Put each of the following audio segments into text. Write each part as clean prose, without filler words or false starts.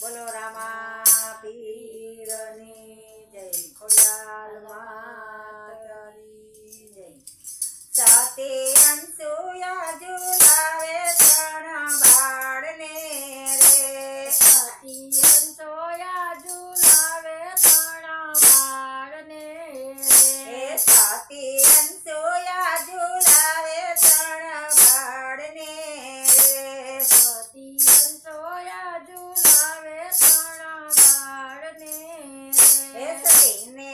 બોલો રામા પીરની જય, ખોડિયાર માતની જય। સતી અનસુયા ઝુલાવે ત્રણ બાળને રે, સતી અનસુયા ઝુલાવે ત્રણ બાળને હે રે। સતી અનસુયા ઝુલાવે ત્રણ બાળને રે। સતી અનસુયા ઝુલાવે ત્રણ બાળને હે રે। સતીને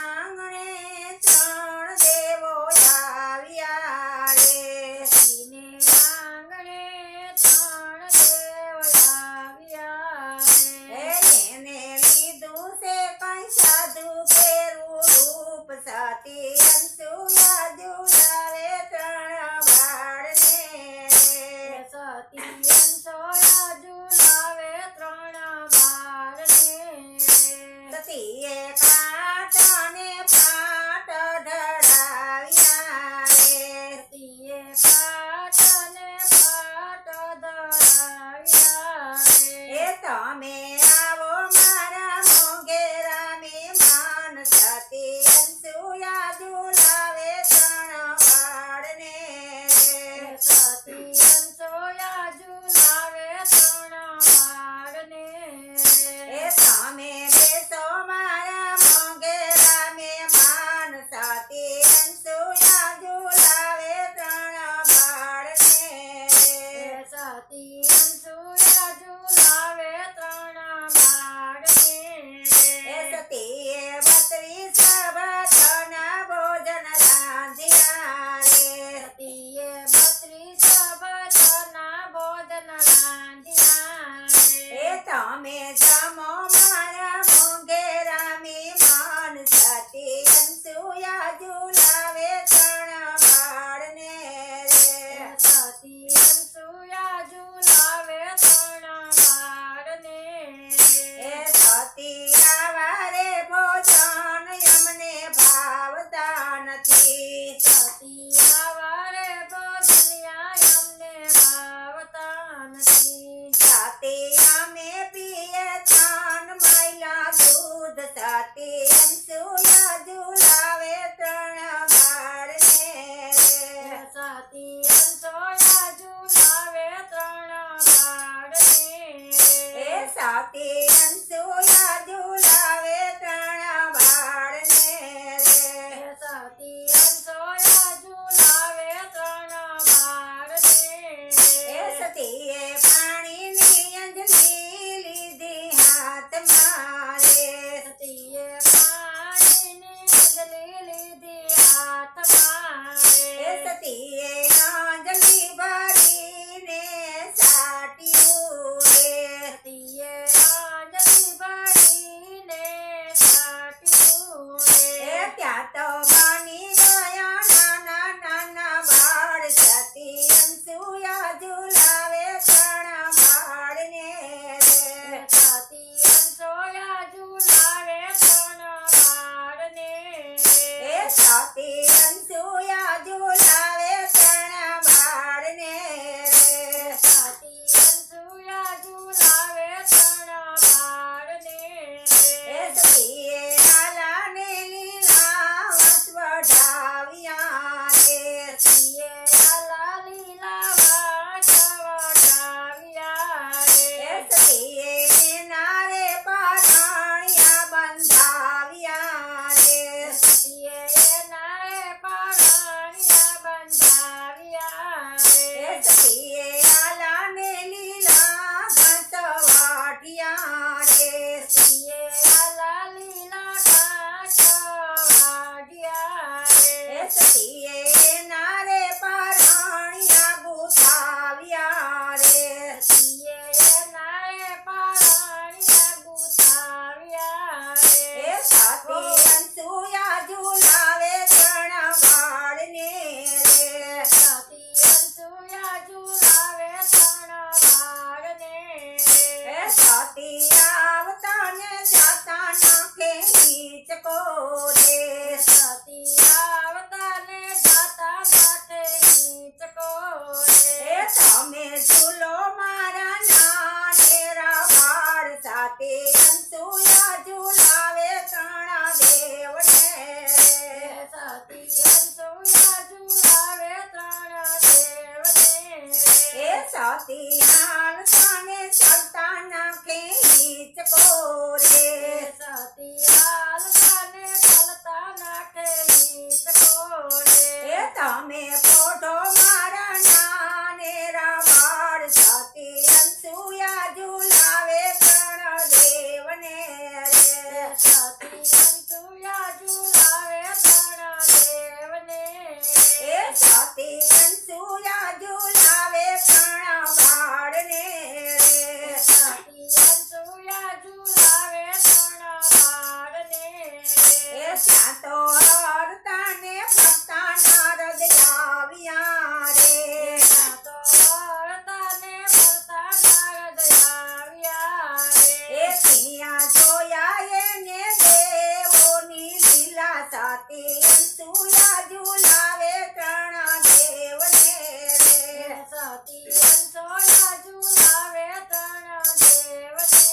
આંગણે ત્રણ દેવો આવ્યા રે, સતીને આંગણે ત્રણ દેવ આવ્યા હે રે। એને લીધું છે કઈ સાધુ કેરું રૂપ, સતી અનસુયા ઝુલાવે ત્રણ બાળને રે। સતી અનસુયા ઝુલાવે ત્રણ બાળને રે। સતીએ કાટ અને પાટ ઢળાવ્યા રે, સતીએ પાટ અને પાટ ધરાવ્યા હે રે। તમે આવો મારા મોંઘેરા મહેમાન, સતી અનસુયા ઝુલાવે ત્રણ બાળને રે। સતી અનસુયા ઝુલાવે ત્રણ બાળને હે રે। તમે બેસો મારા મોંઘેરા મહેમાન, સતી અનસુયા ઝુલાવે ત્રણ બાળને રે। સતી અનસુયા ઝુલાવે ત્રણ બાળને હે રે। સતીએ 32 ભક્તના ભોજન રાંધ્યા રે, સતીએ 32 ભક્તના ભોજન રાંધ્યા હે રે। તમે જમો મારા મોંઘેરા મહેમાન, સતી અનસુયા ઝુલાવે ત્રણ બાળને રે। સતી અનસુયા ઝુલાવે ત્રણ બાળને હે રે। સતી આવારે ભોજન અમને ભાવતા નથી, સતી આવારે ભોજનિયા અમને ભાવતા નથી। સતી અમે પીએ ત્રણ મહિલા દૂધ, સતી અનસુયા ઝુલાવે ત્રણ બાળને રે। સતી અનસુયા ઝુલાવે ત્રણ બાળને હે રે। સતી અનસુયા ઝુલાવે ત્રણ બાળને રે। સતી અનસુયા ઝુલાવે ત્રણ બાળને હે રે। સતીએ પાણીની અંજલી લીધી હાથમાં રે, સતીએ પાણીની અંજલી લીધી હાથમાં હે રે। સતીએ અંજલી ભરીને સાટ્યું રે, સતીએ અંજલી સાતી અનસુયા ઝુલાવે ત્રણ દેવને સતી અનસુયા ઝુલાવે ત્રણ દેવને એ સતી હાલતાને ચાલતા નાખે હિંચકો રે સતી હાલતાને ચાલતા નાખે હિંચકો રે એ તમે ફોટો મારા નાનેરા બાળ સતી અનસુયા ઝુલાવે ત્રણ દેવને રે સતી અનસુયા ઝુલાવે ત્રણ દેવને એ સતી અનસુયા ઝુલાવે ત્રણ બાળને રે સતી અનસુયા ઝુલાવે ત્રણ બાળને એ ત્યાં તો હરતાને ફરતા નારદ આવ્યા રે તો વળતાને ફરતા નારદ આવ્યા રે એ ત્યાં જોયા એને દેવોની લીલા સતી અનસુયા ઝુલાવે ત્રણ દેવને રે સતી અનસુયા ઝુલાવે ત્રણ દેવને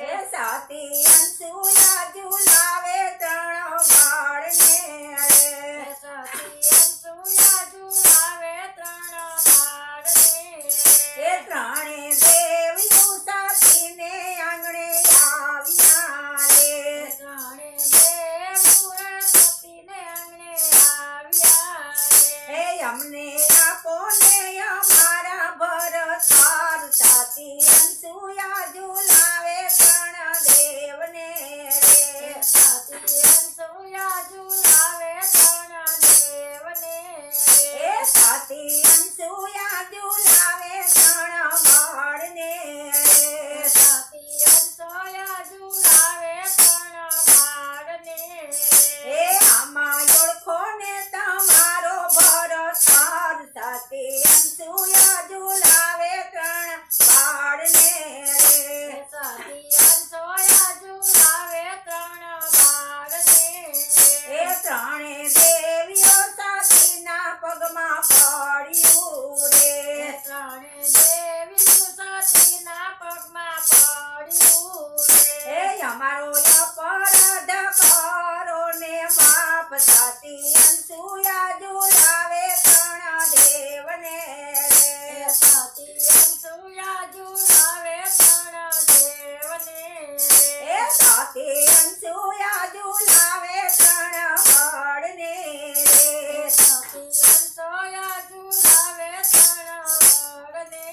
એ સતી અનસુયા ઝુલાવે ત્રણ બાળને રે સતી અનસુયા ઝુલાવે ત્રણ બાળને એ ત્રણે દેવીઓ સાથીને આંગણે આવ્યા રે ત્રણે દેવ સતીને આંગણે આવ્યા હે રે અમને આપો ને અમારા ભરતાર સાથી અનસુયા ઝુલાવે ત્રણ દેવને રે સતી અનસુયા ઝુલાવે ત્રણ દેવને એ સાથી અનસુયા ઝુલાવે ત્રણ બાળને રે સતી અનસુયા ઝુલાવે ત્રણ બાળને એ આમાં ઓળખો ને તમારો ભરતાર સાથી અનસુયા ઝુલાવે ત્રણ બાળને રે સતી અનસુયા ઝુલાવે ત્રણ બાળને એ ત્રણે દેવીઓ સાથીના પગમાં પડ્યું રે ત્રણે દેવીઓ સતીના પગમાં પડ્યું એ રે અમારો અપરાધ કરો ને માફ સાથી અનસુયા ઝુલાવે ત્રણ દેવને રે સતી અનસુયા ઝુલાવે ત્રણ દેવને એ સાથી અનસુયા ઝુલાવે ત્રણ બાળને રે સતી અનસુયા ઝુલાવે ત્રણ બાળને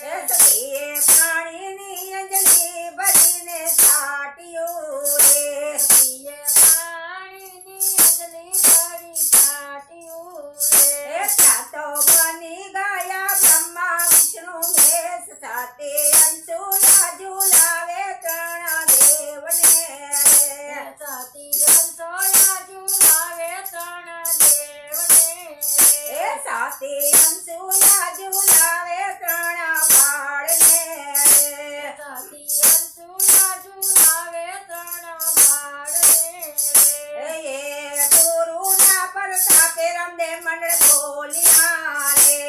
એ સતીએ પાણીની અંજલિ ભરીને છાટ્યું રે સતીએ પાણીની અંજલિ ભરી છાટ્યું એ રે ત્યાં તો બની ગયા બ્રહ્મા વિષ્ણુ મહેશ સાથે અનસુયા ઝુલાવે ત્રણ દેવને રે સતી અનસુયા ઝુલાવે ત્રણ દેવને એ સાથે અનસુયા ઝુલાવે ત્રણ બાળને રે સતી અનસુયા ઝુલાવે ત્રણ બાળને એ ગુરુના પ્રતાપે રમે મંડળ બોલ્યા રે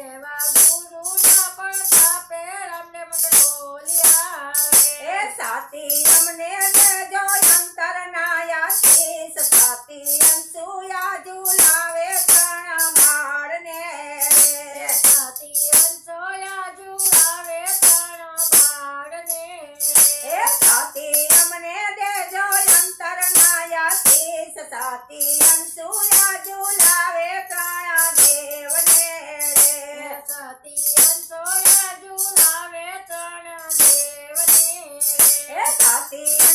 એવા ગુરુના પ્રતાપે રમને મંડળ બોલ્યા એ સાથી અમને દેજો અંતર નાયાશીષ સાથી અનસુયા ઝુલાવે ત્રણ બાળને રે સતી અનસુયા ઝુલાવે ત્રણ બાળને એ સાથી અમને દેજો અંતર નાયાશીષ સાથી અનસુયા ઝુલાવે ત્રણ દેવને રે સતી અનસુયા ઝુલાવે ત્રણ દેવને એ સાથી